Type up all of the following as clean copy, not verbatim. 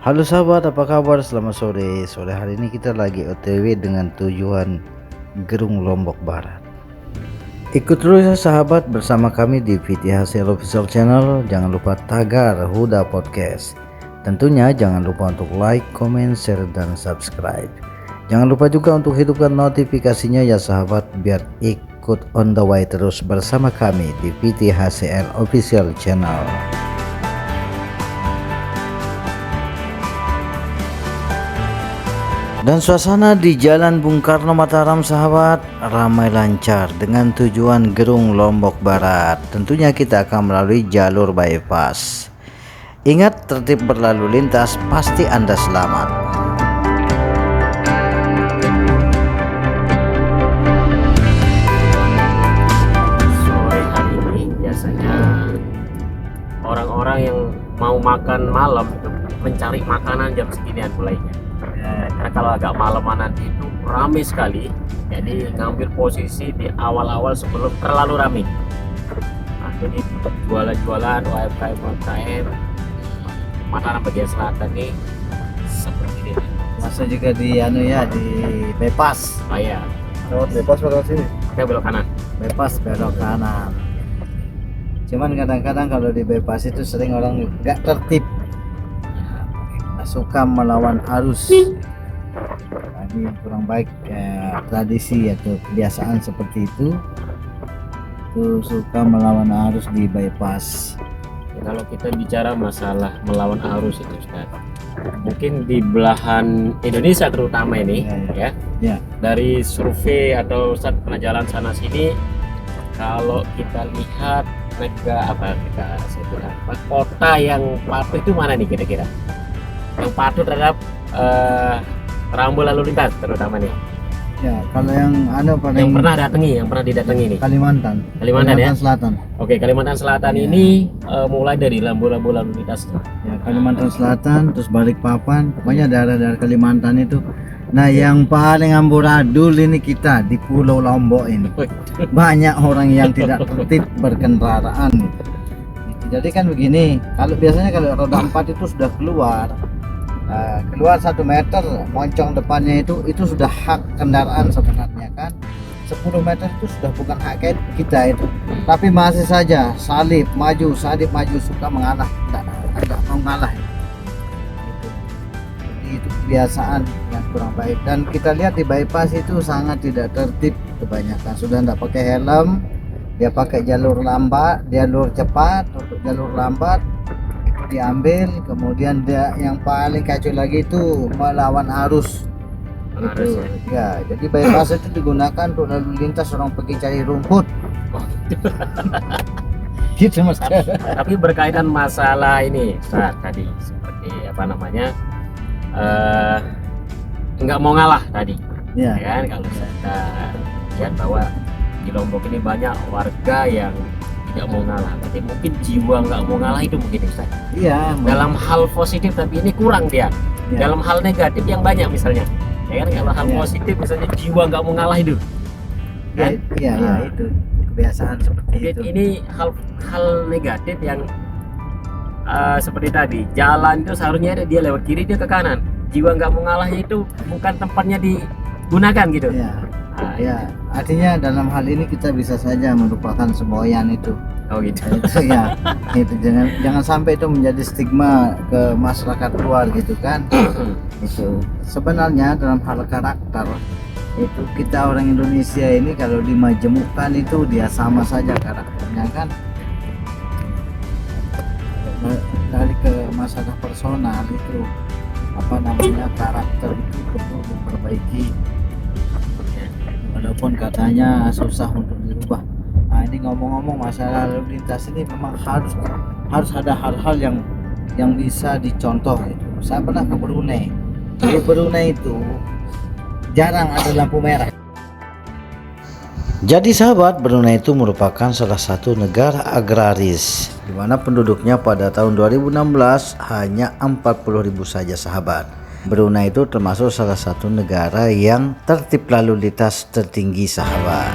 Halo sahabat, apa kabar? Selamat sore. Sore hari ini kita lagi OTW dengan tujuan Gerung Lombok Barat. Ikut terus ya sahabat bersama kami di VTHCL Official Channel. Jangan lupa tagar Huda Podcast. Tentunya jangan lupa untuk like, comment, share, dan subscribe. Jangan lupa juga untuk hidupkan notifikasinya ya sahabat, biar ikut on the way terus bersama kami di VTHCL Official Channel. Dan suasana di Jalan Bung Karno Mataram sahabat ramai lancar dengan tujuan Gerung Lombok Barat. Tentunya kita akan melalui jalur bypass. Ingat, tertib berlalu lintas, pasti Anda selamat. Sore hari ini biasanya orang-orang yang mau makan malam itu mencari makanan jam seginian mulainya. Karena kalau agak malaman nanti itu ramai sekali, jadi ngambil posisi di awal-awal sebelum terlalu ramai. Nah, jadi jualan-jualan UMKM Mataram bagian selatan nih seperti ini. Masuk juga di di bypass. Oh ya, Lewat bypass belok sini. kita belok kanan. Bypass belok kanan. Cuman kadang-kadang kalau di bypass itu sering orang nggak tertib, suka melawan arus. Ini kurang baik, tradisi atau kebiasaan seperti itu suka melawan arus di bypass. Kalau kita bicara masalah melawan arus itu Ustaz, mungkin di belahan Indonesia terutama ini Ya. dari survei atau Ustaz pernah jalan sana sini, kalau kita lihat kota yang patuh itu mana nih kira-kira? Yang patuh terhadap rambu lalu lintas terutama nih. Ya, kalau yang Yang pernah didatangi nih. Kalimantan Ya. Selatan. Oke, Kalimantan Selatan ini mulai dari rambu-rambu lalu lintas. Ya, Kalimantan Selatan, terus Balikpapan, pokoknya daerah-daerah Kalimantan itu. Nah, yang paling amburadul ini kita di Pulau Lombok ini. Banyak orang yang tidak tertib berkendaraan gitu. Jadi kan begini, biasanya kalau roda 4 itu sudah keluar 1 meter, moncong depannya itu sudah hak kendaraan sebenarnya kan. 10 meter itu sudah bukan hak kita itu, tapi masih saja salib maju suka mengalah, tidak mau ngalah. Itu kebiasaan yang kurang baik, dan kita lihat di bypass itu sangat tidak tertib. Kebanyakan sudah tidak pakai helm, dia pakai jalur cepat untuk jalur lambat diambil, kemudian dia yang paling kacau lagi itu melawan arus. Itu ya, jadi bypass itu digunakan untuk lalu lintas orang pergi cari rumput. Gitu mas. Tapi berkaitan masalah ini Ustaz, tadi seperti nggak mau ngalah tadi Ya. kan. Kalau kita lihat bahwa di Lombok ini banyak warga yang tidak mau ngalah, tapi mungkin jiwa nggak mau ngalah itu mungkin Ustaz. Iya. Dalam hal positif, tapi ini kurang dia. Ya. Dalam hal negatif yang banyak misalnya, ya kan. Kalau hal Ya. positif misalnya jiwa nggak mau ngalah itu. Kan? Ya, itu kebiasaan seperti itu. Ini hal negatif yang seperti tadi, jalan itu seharusnya dia lewat kiri, dia ke kanan. Jiwa nggak mau ngalahnya itu bukan tempatnya digunakan gitu. Ya. Ya, artinya dalam hal ini kita bisa saja merupakan semboyan itu. Oh gitu. Itu ya, itu jangan sampai itu menjadi stigma ke masyarakat luar gitu kan. Itu sebenarnya dalam hal karakter itu kita orang Indonesia ini kalau dimajemukkan itu dia sama saja karakternya kan. Dari ke masalah personal itu karakter itu perlu diperbaiki. Walaupun katanya susah untuk dirubah. Nah, ini ngomong-ngomong masalah lalu lintas ini memang harus ada hal-hal yang bisa dicontoh gitu. Saya pernah ke Brunei. Di Brunei itu jarang ada lampu merah. Jadi sahabat, Brunei itu merupakan salah satu negara agraris di mana penduduknya pada tahun 2016 hanya 40.000 saja sahabat. Brunei itu termasuk salah satu negara yang tertib lalu lintas tertinggi sahabat.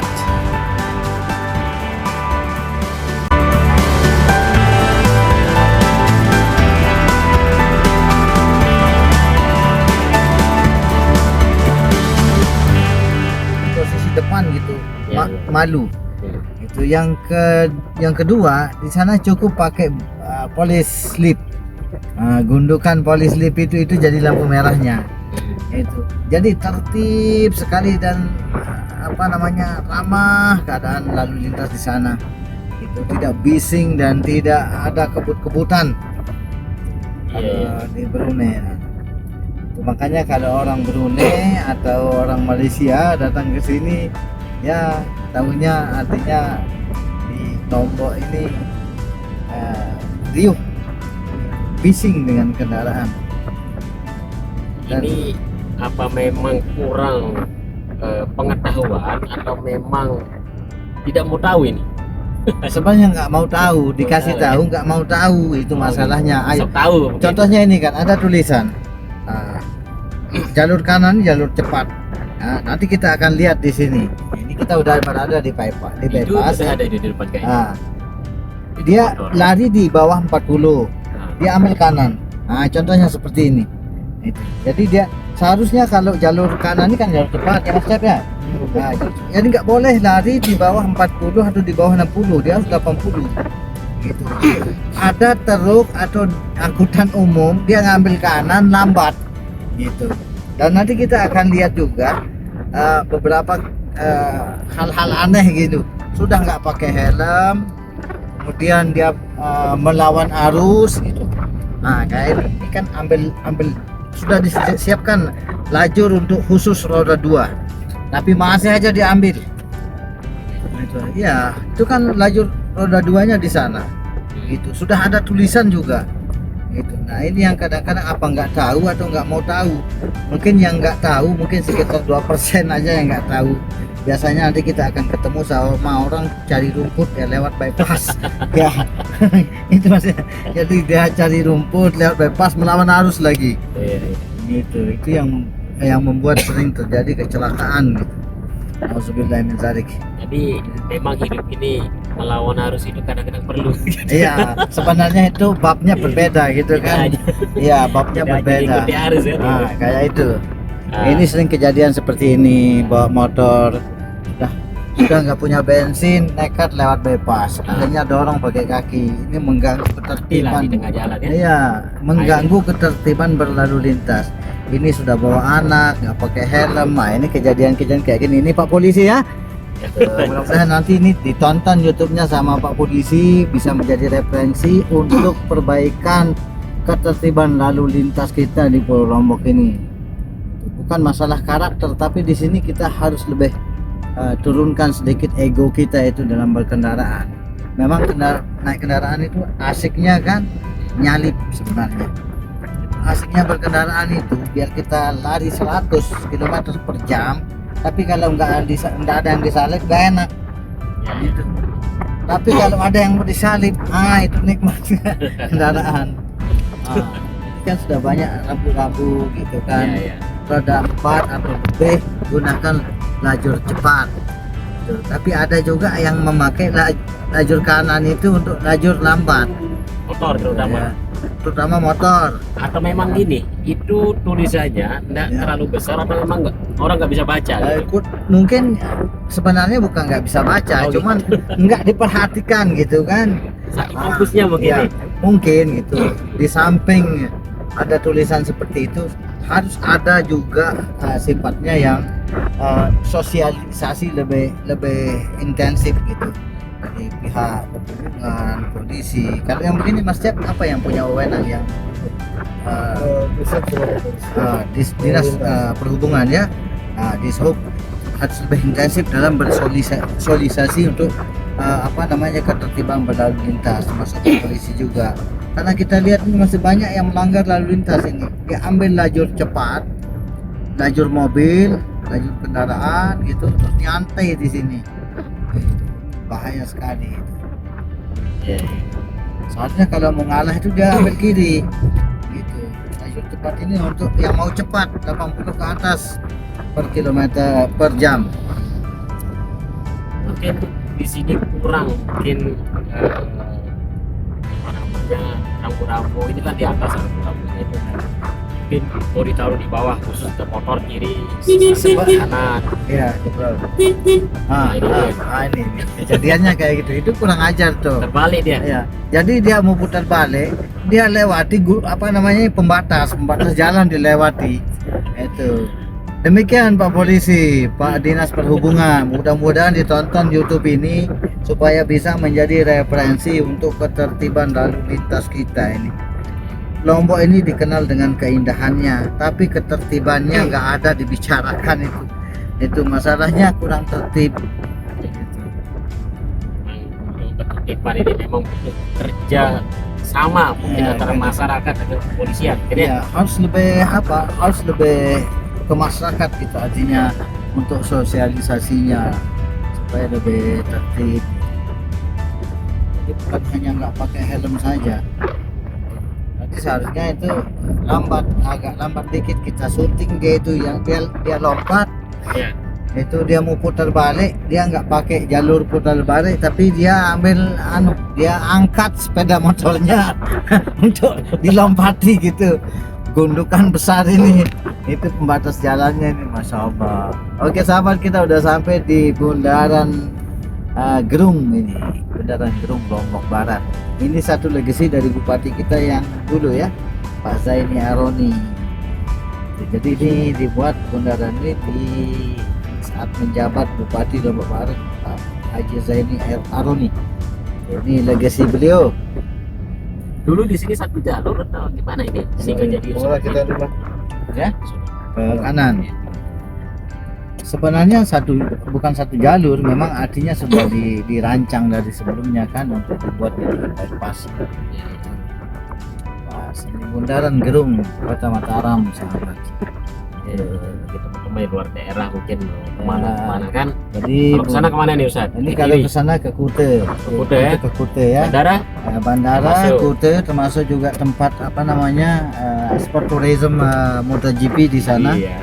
malu. Itu yang kedua, di sana cukup pakai police slip. Gundukan police slip itu jadi lampu merahnya. Itu. Jadi tertib sekali dan ramah keadaan lalu lintas di sana. Itu tidak bising dan tidak ada kebut-kebutan. Di Brunei. Itu makanya kalau orang Brunei atau orang Malaysia datang ke sini, ya tahunya artinya di Lombok ini riuh, bising dengan kendaraan. Ini apa memang kurang pengetahuan atau memang tidak mau tahu ini? Sebenarnya nggak mau tahu, dikasih tahu nggak mau tahu, itu masalahnya. Ayo, tahu. contohnya ini kan ada tulisan jalur kanan jalur cepat. Nanti kita akan lihat di sini. Ini kita udah berada di bypass. Itu ada di depan kayaknya. Dia lari di bawah 40, dia ambil kanan. Contohnya seperti ini. Jadi dia seharusnya kalau jalur kanan ini kan jalur cepat ya Mas Cep ya. Jadi nggak boleh lari di bawah 40 atau di bawah 60, dia harus 80 gitu. Ada truk atau angkutan umum dia ngambil kanan lambat gitu. Dan nanti kita akan lihat juga beberapa hal-hal aneh gitu. Sudah nggak pakai helm, kemudian dia melawan arus gitu. Kayak ini kan ambil sudah disiapkan lajur untuk khusus roda 2, tapi masih aja diambil. Ya, itu kan lajur roda 2-nya di sana. Gitu. Sudah ada tulisan juga. Gitu. Nah, ini yang kadang-kadang apa nggak tahu atau nggak mau tahu. Mungkin yang nggak tahu mungkin sekitar 2% aja yang nggak tahu. Biasanya nanti kita akan ketemu sama orang cari rumput ya lewat bypass. Ya, itu maksudnya. Jadi dia cari rumput lewat bypass melawan arus lagi. Gitu. Itu yang membuat sering terjadi kecelakaan. Gitu. Auzubillahi min dzalik. Jadi memang hidup ini melawan arus itu kadang-kadang perlu. Iya, sebenarnya itu babnya berbeda gitu kan. Iya, babnya berbeda. Arus, ya. Kayak itu. Ini sering kejadian seperti ini, bawa motor sudah nggak punya bensin, nekat lewat bypass, akhirnya dorong pakai kaki. Ini mengganggu ketertiban. Di tengah jalan, ya. Iya, mengganggu ketertiban berlalu lintas. Ini sudah bawa anak, nggak pakai helm. Ini kejadian-kejadian kayak gini. Ini Pak Polisi ya. Mudah-mudahan nanti ini ditonton YouTube-nya sama Pak Polisi, bisa menjadi referensi untuk perbaikan ketertiban lalu lintas kita di Pulau Lombok ini. Bukan masalah karakter, tapi di sini kita harus lebih turunkan sedikit ego kita itu dalam berkendaraan. Memang naik kendaraan itu asiknya kan nyalip sebenarnya. Asiknya berkendaraan itu biar kita lari 100 km per jam, tapi kalau nggak ada yang disalip nggak enak gitu. Tapi kalau ada yang mau disalip, itu nikmat kendaraan. Kan sudah banyak rambu-rambu gitu kan. Roda 4 atau lebih gunakan lajur cepat. Tapi ada juga yang memakai lajur kanan itu untuk lajur lambat. Motor terutama motor. Atau memang gini, itu tulisannya tidak terlalu besar atau memang orang nggak bisa baca gitu? Mungkin sebenarnya bukan nggak bisa baca, cuman nggak diperhatikan gitu kan. Fokusnya mungkin. Mungkin gitu. Di samping ada tulisan seperti itu, harus ada juga sifatnya yang sosialisasi lebih intensif gitu dari pihak perhubungan, polisi. Kalau yang begini Mas Cep, apa yang punya wewenang yang dinas perhubungan ya, dishub harus lebih intensif dalam bersosialisasi untuk ketertiban berlalu lintas, termasuk polisi juga. Karena kita lihat ini masih banyak yang melanggar lalu lintas ini. Dia ambil lajur cepat, lajur mobil, lajur kendaraan gitu, terus nyantai di sini. Bahaya sekali. Soalnya kalau mau ngalah itu dia ambil kiri. Gitu. Lajur cepat ini untuk yang mau cepat 80 ke atas per kilometer per jam. Mungkin di sini kurang mungkin rambu-rambu ini kan di atas rambu-rambunya itu kan mungkin mau ditaruh di bawah khusus ke motor kiri, Coba. kanan. Iya, betul. Ini kejadiannya kayak gitu. Itu kurang ajar tuh. Terbalik dia. Ya, jadi dia mau putar balik, dia lewati pembatas jalan dilewati. Itu. Demikian Pak Polisi, Pak Dinas Perhubungan. Mudah-mudahan ditonton YouTube ini supaya bisa menjadi referensi untuk ketertiban lalu lintas kita ini. Lombok ini dikenal dengan keindahannya, tapi ketertibannya nggak ada dibicarakan itu. Itu masalahnya kurang tertib. Ketertiban ini memang butuh kerja sama mungkin Ya, antara masyarakat dan kepolisian. Jadi Ya, harus lebih ke masyarakat gitu, artinya untuk sosialisasinya supaya lebih tertib. Jadi bukan hanya nggak pakai helm saja. Nanti seharusnya itu agak lambat dikit kita syuting dia itu yang dia lompat. ya, Itu dia mau putar balik, dia nggak pakai jalur putar balik, tapi dia dia angkat sepeda motornya untuk dilompati gitu. Gundukan besar ini, itu pembatas jalannya ini, masya Allah. Oke sahabat, kita udah sampai di bundaran Gerung ini, bundaran Gerung Lombok Barat. Ini satu legasi dari bupati kita yang dulu ya, Pak Zaini Aroni. Jadi ini dibuat bundaran ini di saat menjabat Bupati Lombok Barat, Pak Haji Zaini Aroni. Ini legasi beliau. dulu di sini satu jalur atau gimana ini? Sehingga jadi kita dulu ya, ke kanan. Sebenarnya bukan satu jalur, memang artinya sudah dirancang dari sebelumnya kan untuk dibuat jadi bypass. Pas ini bundaran Gerung, Kota Mataram, sahabat. teman-teman di luar daerah mungkin Mana kemana kan? Jadi Kalau kesana kemana nih Ustaz? ini kalau ke sana ke Kute. Kute ya? Ke Kute ya. Bandara? Bandara Termasuk. Kute, termasuk juga tempat sport tourism MotoGP di sana. Iya.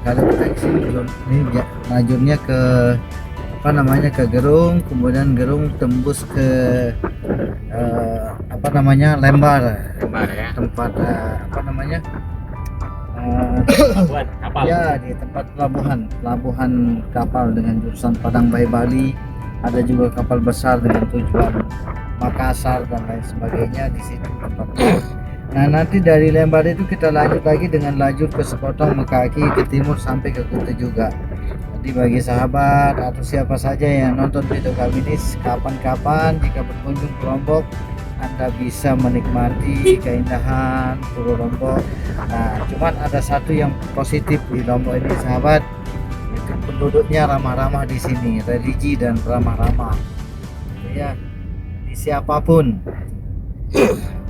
Kalau kita ke sini belum, ini lajurnya ke ke Gerung, kemudian Gerung tembus ke Lembar, Lembar ya. tempat Pelabuhan kapal. ya, di tempat pelabuhan kapal dengan jurusan Padang Bayi Bali. Ada juga kapal besar dengan tujuan Makassar dan lain sebagainya di situ tempatnya. Nah, nanti dari Lembar itu kita lanjut lagi dengan lajur ke sepotong Mekaki ke timur sampai ke Kute juga. Jadi bagi sahabat atau siapa saja yang nonton video kami ini, kapan-kapan jika berkunjung ke Lombok, Anda bisa menikmati keindahan Pulau Lombok. Nah, cuman ada satu yang positif di Lombok ini sahabat, itu penduduknya ramah-ramah di sini, religi dan ramah-ramah. Ya, di siapapun.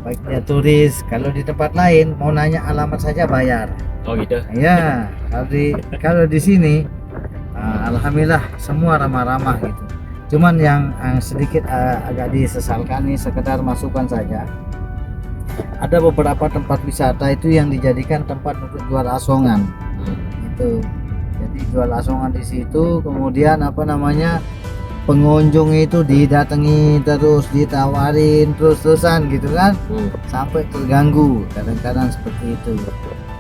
Baiknya turis, kalau di tempat lain mau nanya alamat saja bayar. Oh gitu. Ya, kalau di sini alhamdulillah semua ramah-ramah gitu. Cuman yang sedikit agak disesalkan nih, sekedar masukan saja. Ada beberapa tempat wisata itu yang dijadikan tempat untuk jual asongan. Itu. Jadi jual asongan di situ, kemudian pengunjung itu didatangi terus, ditawarin terus-terusan gitu kan, sampai terganggu kadang-kadang seperti itu.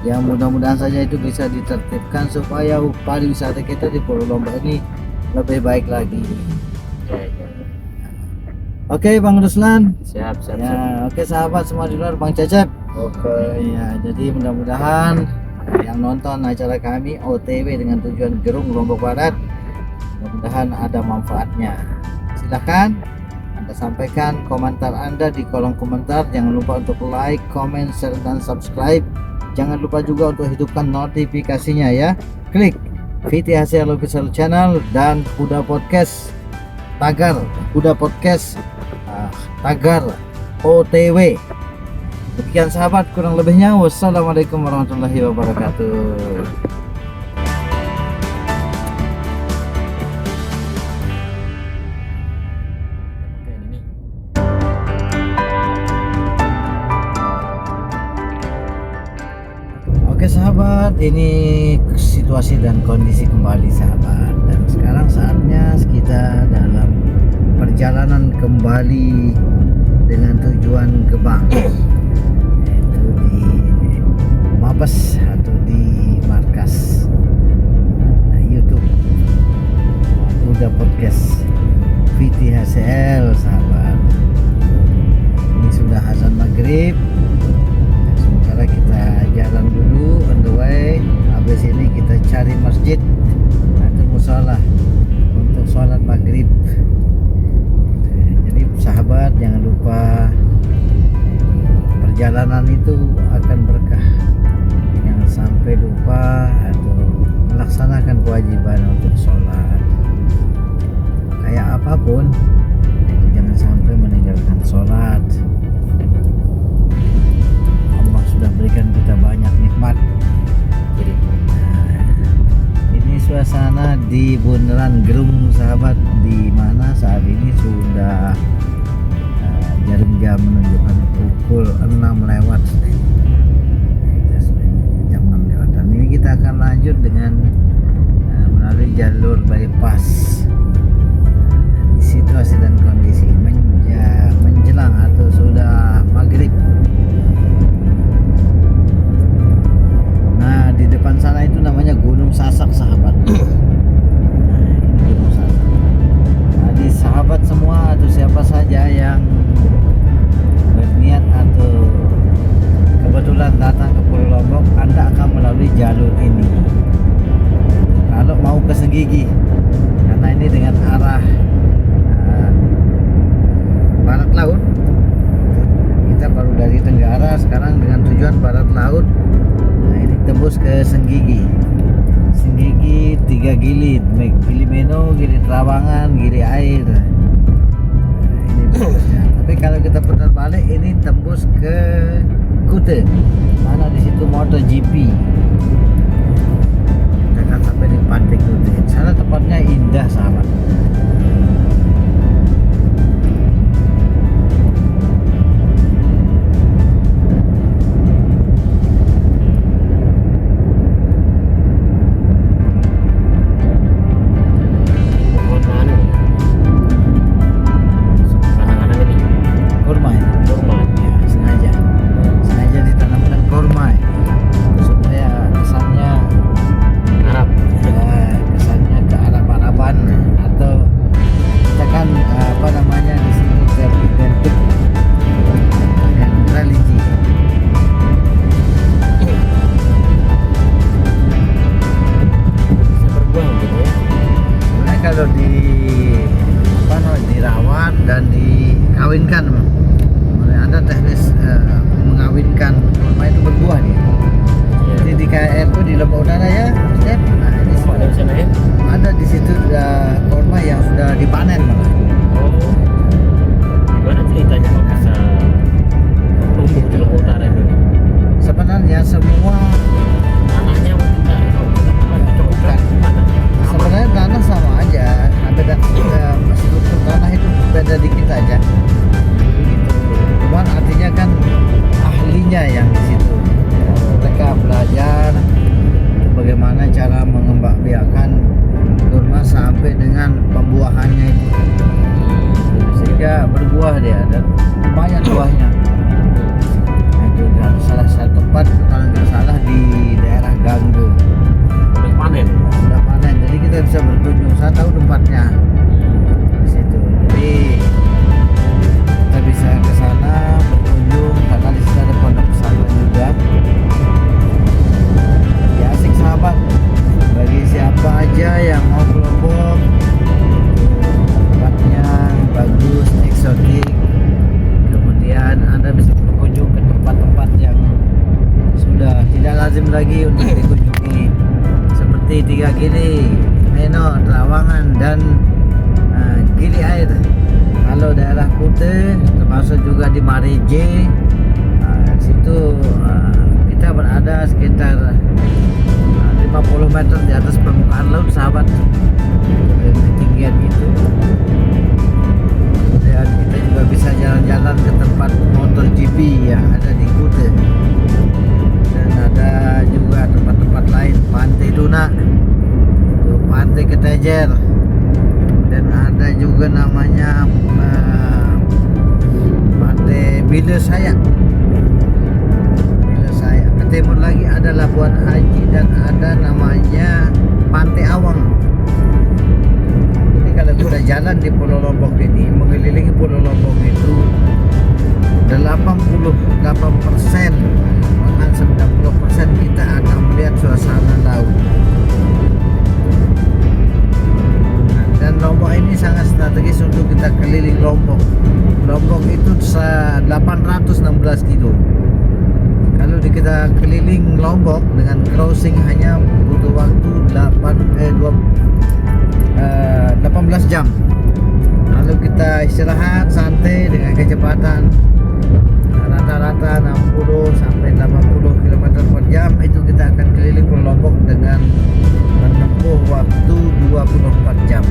Ya mudah-mudahan saja itu bisa ditertibkan supaya pariwisata kita di Pulau Lombok ini lebih baik lagi. Oke Bang Ruslan. Siap. Ya, oke sahabat semua di luar, Bang Cecep. Oke. Ya, jadi mudah-mudahan yang nonton acara kami OTW dengan tujuan Gerung Lombok Barat, mudah-mudahan ada manfaatnya. Silakan Anda sampaikan komentar Anda di kolom komentar. Jangan lupa untuk like, comment, share, dan subscribe. Jangan lupa juga untuk hidupkan notifikasinya ya. Klik VTHCL Official Channel dan Huda Podcast tagar tagar OTW. Demikian sahabat, kurang lebihnya wassalamualaikum warahmatullahi wabarakatuh. Oke sahabat, ini situasi dan kondisi kembali sahabat, dan sekarang saatnya kita dalam perjalanan kembali dengan tujuan Gebang, yaitu di Mabes atau di markas YouTube Udah Podcast VTHCL sahabat. Ini sudah azan maghrib. Sementara kita jalan dulu on the way. Habis ini kita cari masjid atau musola untuk sholat maghrib. Jadi sahabat jangan lupa perjalanan itu akan berkah. Jangan sampai lupa atau melaksanakan kewajiban untuk sholat. Kayak apapun itu jangan sampai meninggalkan sholat. Allah sudah berikan kita banyak nikmat. Ini suasana di Bundaran Gerung sahabat, di mana saat ini sudah jarum jam menunjukkan pukul 6 lewat, jam 6 lewat. Dan ini kita akan lanjut dengan melalui jalur bypass. Situasi dan kondisi menjelang atau sudah maghrib. Nah, di depan sana itu namanya Gunung Sasak sahabat. Ini Gunung Sasak. Jadi sahabat semua atau siapa saja yang berniat atau kebetulan datang ke Pulau Lombok, Anda akan melalui jalur ini. Kalau mau ke Senggigi, karena ini dengan arah barat laut, kita baru dari Tenggara, sekarang dengan tujuan barat laut. Nah, ini tembus ke Senggigi, 3 Gili, Gili Meno, Gili Trawangan, Gili Air. Nah, ini tembusnya. Tapi kalau kita putar balik, ini tembus ke Kute, mana di situ MotoGP. Kita akan sampai di Pantai Kute. Sana tempatnya indah sahabat. Kalau dirawat dan dikawinkan, ada teknis mengawinkan kurma itu berbuah nih. Jadi di KR itu di Lombok Utara ya, Step. Nah, ini Ada di sana ya? ada di situ kurma yang sudah dipanen malah. Oh, gimana ceritanya kok bisa tumbuh di Lombok Utara itu? Sebenarnya semua Tanahnya kita cocok mana? sebenarnya tanah sama aja, beda struktur tanah itu beda dikit aja. Gitu. Cuman artinya kan ahlinya yang di situ. Mereka belajar bagaimana cara mengembangbiakan kurma sampai dengan pembuahannya itu, sehingga berbuah dia dan banyak buahnya. Nah, itu dan salah satu tempat kalau nggak salah di daerah Ganggu Udah panen. sudah panen, jadi kita bisa berkunjung. Saya tahu tempatnya di situ, jadi kita bisa ke sana berkunjung karena di situ ada pondok pesantren juga. Ya asik sahabat, bagi siapa aja yang mau ke Lombok, tempatnya bagus, eksotik. Kemudian Anda bisa berkunjung ke tempat-tempat yang sudah tidak lazim lagi untuk dikunjungi, seperti 3 Gili, Meno, Trawangan, dan Gili Air. Kalau daerah Kute termasuk juga di Marije, situ kita berada sekitar 50 meter di atas permukaan laut sahabat, ketinggian itu. Dan kita juga bisa jalan-jalan ke tempat MotoGP yang ada di Kute, dan ada juga tempat-tempat lain, Pantai Tuna, Pantai Ketejer, dan ada juga namanya Pantai Bila Saya, timur lagi ada Labuan Haji dan ada namanya Pantai Awang. Jadi kalau kita jalan di Pulau Lombok ini, mengelilingi Pulau Lombok itu 88%, bahkan 90% kita akan melihat suasana laut. Dan Lombok ini sangat strategis untuk kita keliling Lombok. Lombok itu 816 kilo. Kalau kita keliling Lombok dengan crossing hanya butuh waktu 18 jam. Lalu kita istirahat santai dengan kecepatan rata-rata 60 sampai 80 km per jam. Itu kita akan keliling Pulau Lombok dengan menempuh waktu 24 jam.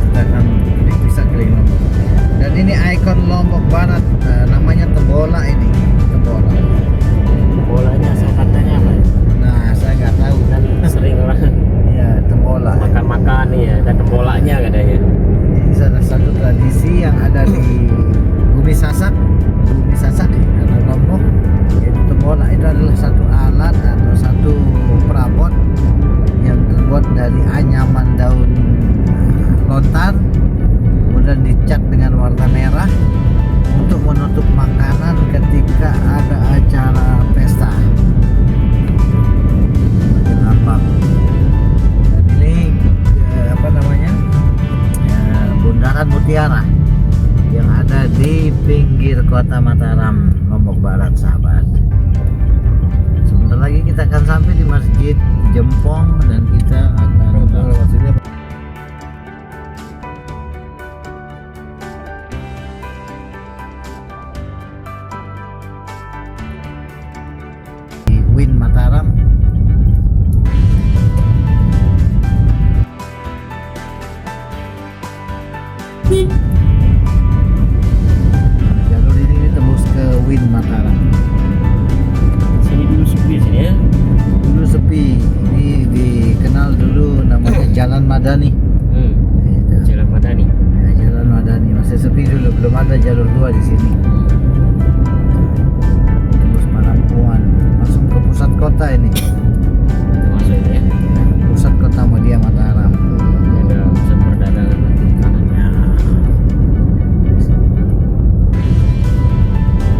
Kita akan bisa keliling Lombok. Dan ini ikon Lombok Barat, namanya Tembola ini. Tembola. Bolanya singkatannya apa? Nah, saya nggak tahu. Kan sering orang Iya, Tembola. makan-makan nih ya, ada tembolanya katanya. Ini salah satu tradisi yang ada di Bumi Sasak karena Lombok. Yaitu Tembola itu adalah satu alat atau satu perabot yang terbuat dari anyaman daun lontar, kemudian dicat dengan warna merah untuk menutup makanan ketika ada acara pesta. Bagian lapak. Dan ini apa namanya? Bundaran Mutiara yang ada di pinggir kota Mataram, Lombok Barat, sahabat. Sebentar lagi kita akan sampai di Masjid Jempong dan kita akan di Win Mataram. Jalur ini tembus ke Win Mataram. Sini dulu sepi sini ya. Dulu sepi, ini dikenal dulu namanya Jalan Madani. Itu. Jalan Madani. Ya, Jalan Madani masih sepi dulu, belum ada jalur 2 di sini. Tembus Parangkuan, langsung ke pusat kota ini. Itu masuk itu ya. Pusat kota Mudia Mataram. Ada pusat perdagangan nanti kanannya.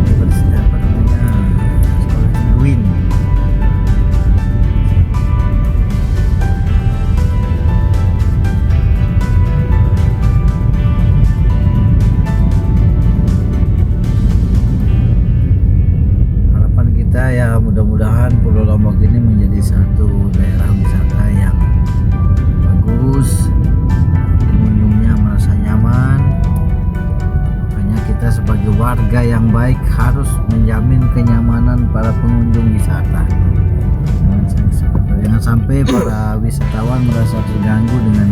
Ini bersih apa namanya? Sekolah Win. Harapan kita ya mudah-mudahan Pulau Lombok ini menjadi satu daerah wisata yang bagus, pengunjungnya merasa nyaman. Makanya kita sebagai warga yang baik harus menjamin kenyamanan para pengunjung wisata. Jangan sampai para wisatawan merasa terganggu dengan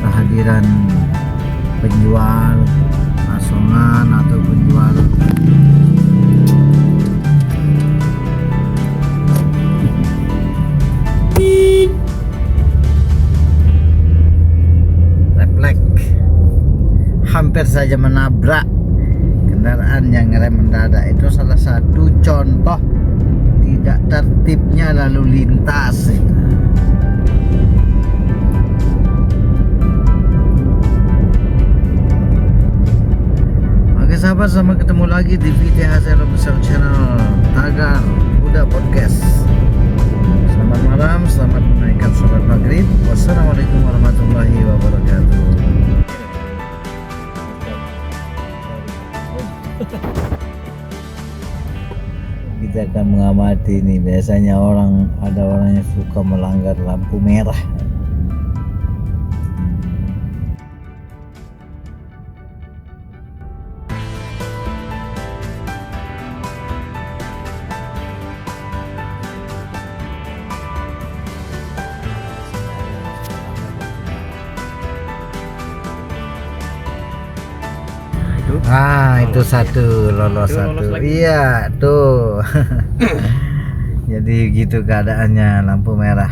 kehadiran penjual asongan atau penjual refleks. Hampir saja menabrak kendaraan yang ngerem mendadak. Itu salah satu contoh tidak tertibnya lalu lintas. Oke sahabat, sampai ketemu lagi di VTHC Official Channel Tagar Kuda Podcast. Selamat malam, selamat menunaikan sholat maghrib. Wassalamualaikum warahmatullahi wabarakatuh. Kita akan mengamati nih, biasanya ada orang yang suka melanggar lampu merah. Itu satu lolos Itu satu. lolos lagi. Iya, tuh. Jadi gitu keadaannya lampu merah.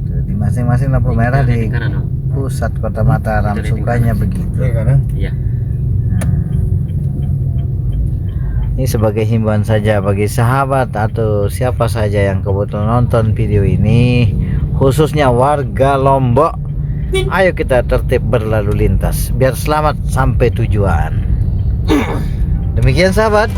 Itu di masing-masing lampu merah di kanan, Om. pusat kota Mataram Itu di sukanya kanan. begitu. Iya. Ini sebagai himbauan saja bagi sahabat atau siapa saja yang kebetulan nonton video ini, khususnya warga Lombok. Ayo kita tertib berlalu lintas biar selamat sampai tujuan. Demikian sahabat.